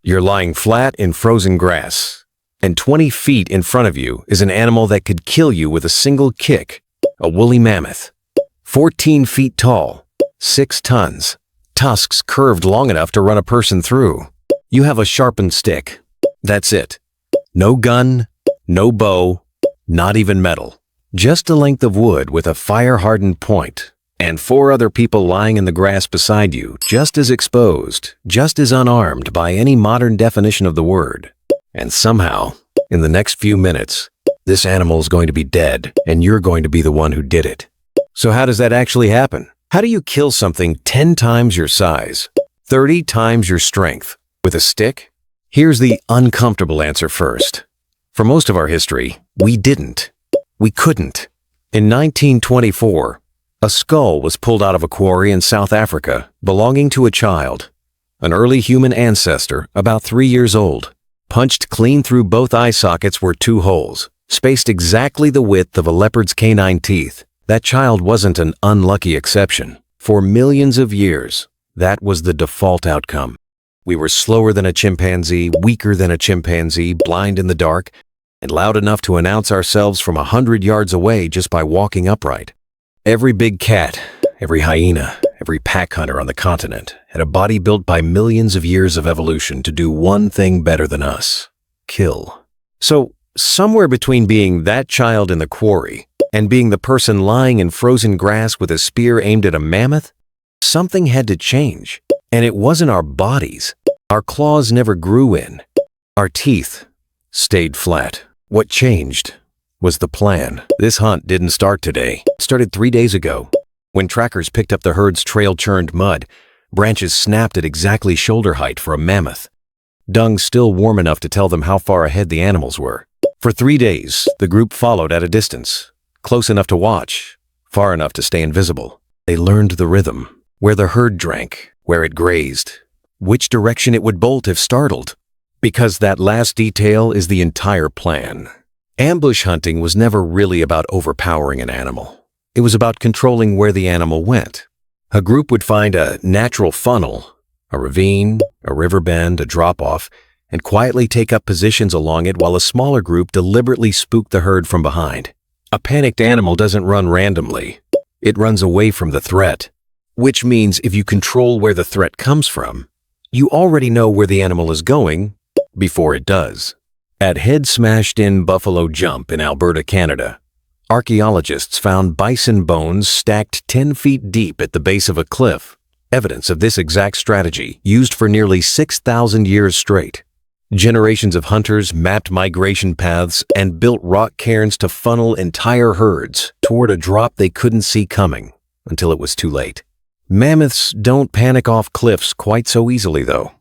You're lying flat in frozen grass, and 20 feet in front of you is an animal that could kill you with a single kick, a woolly mammoth. 14 feet tall, 6 tons, tusks curved long enough to run a person through. You have a sharpened stick. That's it. No gun, no bow, not even metal. Just a length of wood with a fire-hardened point, and 4 other people lying in the grass beside you, just as exposed, just as unarmed by any modern definition of the word. And somehow, in the next few minutes, this animal is going to be dead, and you're going to be the one who did it. So how does that actually happen? How do you kill something 10 times your size, 30 times your strength, with a stick? Here's the uncomfortable answer first. For most of our history, we didn't. We couldn't. In 1924, a skull was pulled out of a quarry in South Africa belonging to a child, an early human ancestor about 3 years old. Punched clean through both eye sockets were 2 holes, spaced exactly the width of a leopard's canine teeth. That child wasn't an unlucky exception. For millions of years, that was the default outcome. We were slower than a chimpanzee, weaker than a chimpanzee, blind in the dark, and loud enough to announce ourselves from 100 yards away just by walking upright. Every big cat, every hyena, every pack hunter on the continent had a body built by millions of years of evolution to do one thing better than us: kill. So, somewhere between being that child in the quarry and being the person lying in frozen grass with a spear aimed at a mammoth, something had to change. And it wasn't our bodies. Our claws never grew in. Our teeth stayed flat. What changed was the plan. This hunt didn't start today. It started 3 days ago. When trackers picked up the herd's trail-churned mud, branches snapped at exactly shoulder height for a mammoth. Dung still warm enough to tell them how far ahead the animals were. For 3 days, the group followed at a distance, close enough to watch, far enough to stay invisible. They learned the rhythm, where the herd drank, where it grazed, which direction it would bolt if startled. Because that last detail is the entire plan. Ambush hunting was never really about overpowering an animal. It was about controlling where the animal went. A group would find a natural funnel, a ravine, a river bend, a drop-off, and quietly take up positions along it while a smaller group deliberately spooked the herd from behind. A panicked animal doesn't run randomly. It runs away from the threat. Which means if you control where the threat comes from, you already know where the animal is going before it does. At head-smashed-in Buffalo Jump in Alberta, Canada, archaeologists found bison bones stacked 10 feet deep at the base of a cliff, evidence of this exact strategy used for nearly 6,000 years straight. Generations of hunters mapped migration paths and built rock cairns to funnel entire herds toward a drop they couldn't see coming until it was too late. Mammoths don't panic off cliffs quite so easily, though.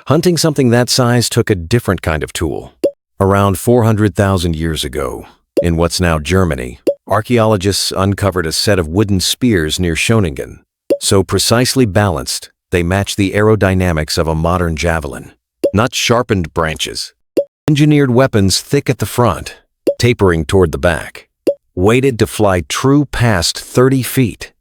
Hunting something that size took a different kind of tool. Around 400,000 years ago, in what's now Germany, archaeologists uncovered a set of wooden spears near Schöningen. So precisely balanced, they matched the aerodynamics of a modern javelin. Not sharpened branches. Engineered weapons thick at the front, tapering toward the back. Weighted to fly true past 30 feet.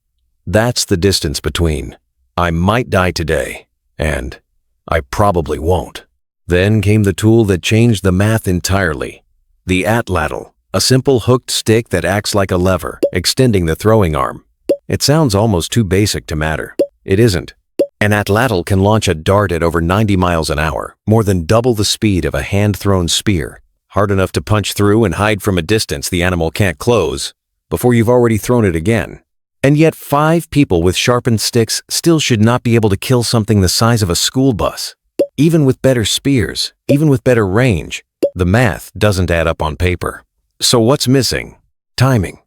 That's the distance between "I might die today" and "I probably won't." Then came the tool that changed the math entirely. The atlatl, a simple hooked stick that acts like a lever, extending the throwing arm. It sounds almost too basic to matter. It isn't. An atlatl can launch a dart at over 90 miles an hour, more than double the speed of a hand-thrown spear, hard enough to punch through and hide from a distance the animal can't close before you've already thrown it again. And yet 5 people with sharpened sticks still should not be able to kill something the size of a school bus. Even with better spears, even with better range, the math doesn't add up on paper. So what's missing? Timing.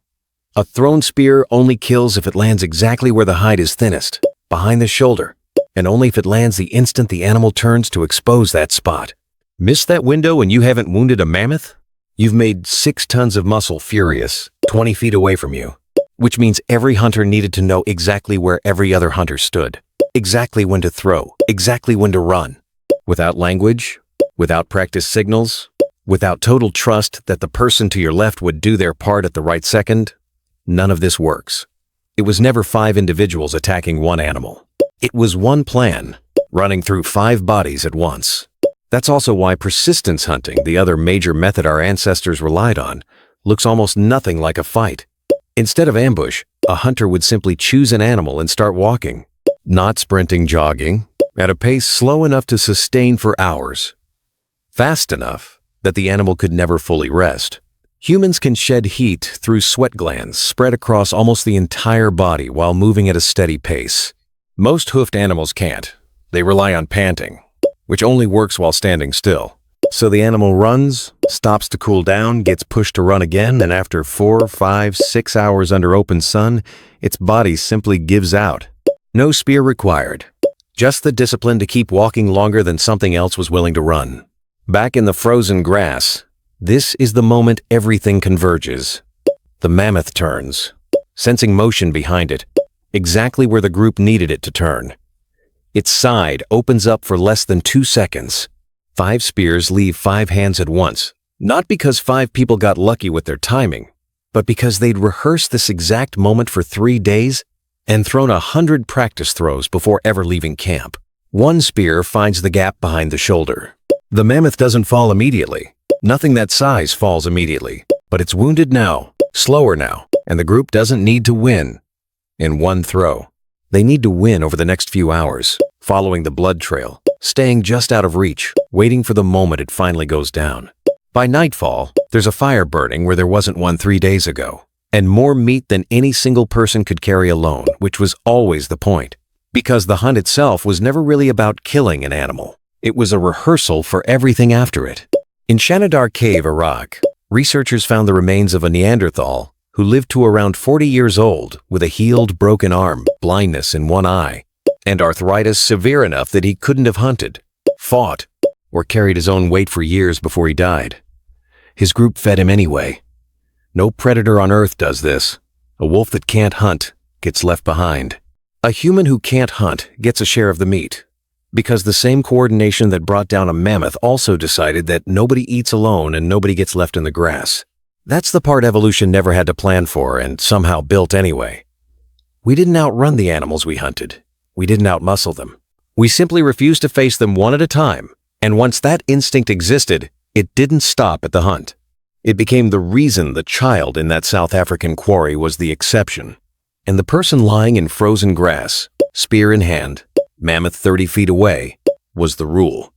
A thrown spear only kills if it lands exactly where the hide is thinnest, behind the shoulder, and only if it lands the instant the animal turns to expose that spot. Miss that window and you haven't wounded a mammoth? You've made 6 tons of muscle furious, 20 feet away from you. Which means every hunter needed to know exactly where every other hunter stood, exactly when to throw, exactly when to run. Without language, without practice signals, without total trust that the person to your left would do their part at the right second, none of this works. It was never 5 individuals attacking one animal. It was one plan, running through 5 bodies at once. That's also why persistence hunting, the other major method our ancestors relied on, looks almost nothing like a fight. Instead of ambush, a hunter would simply choose an animal and start walking, not sprinting, jogging, at a pace slow enough to sustain for hours, fast enough that the animal could never fully rest. Humans can shed heat through sweat glands spread across almost the entire body while moving at a steady pace. Most hoofed animals can't. They rely on panting, which only works while standing still. So the animal runs, stops to cool down, gets pushed to run again, and after 4, 5, 6 hours under open sun, its body simply gives out. No spear required. Just the discipline to keep walking longer than something else was willing to run. Back in the frozen grass, this is the moment everything converges. The mammoth turns, sensing motion behind it, exactly where the group needed it to turn. Its side opens up for less than 2 seconds. 5 spears leave 5 hands at once, not because 5 people got lucky with their timing, but because they'd rehearsed this exact moment for 3 days and thrown 100 practice throws before ever leaving camp. 1 spear finds the gap behind the shoulder. The mammoth doesn't fall immediately. Nothing that size falls immediately, but it's wounded now, slower now, and the group doesn't need to win in 1 throw. They need to win over the next few hours, following the blood trail, staying just out of reach, waiting for the moment it finally goes down. By nightfall, there's a fire burning where there wasn't one 3 days ago, and more meat than any single person could carry alone, which was always the point, because the hunt itself was never really about killing an animal. It was a rehearsal for everything after it. In Shanidar Cave, Iraq, researchers found the remains of a Neanderthal who lived to around 40 years old with a healed broken arm, blindness in 1 eye, and arthritis severe enough that he couldn't have hunted, fought, or carried his own weight for years before he died. His group fed him anyway. No predator on Earth does this. A wolf that can't hunt gets left behind. A human who can't hunt gets a share of the meat, because the same coordination that brought down a mammoth also decided that nobody eats alone and nobody gets left in the grass. That's the part evolution never had to plan for and somehow built anyway. We didn't outrun the animals we hunted. We didn't outmuscle them. We simply refused to face them one at a time, and once that instinct existed, it didn't stop at the hunt. It became the reason the child in that South African quarry was the exception, and the person lying in frozen grass, spear in hand, mammoth 30 feet away, was the rule.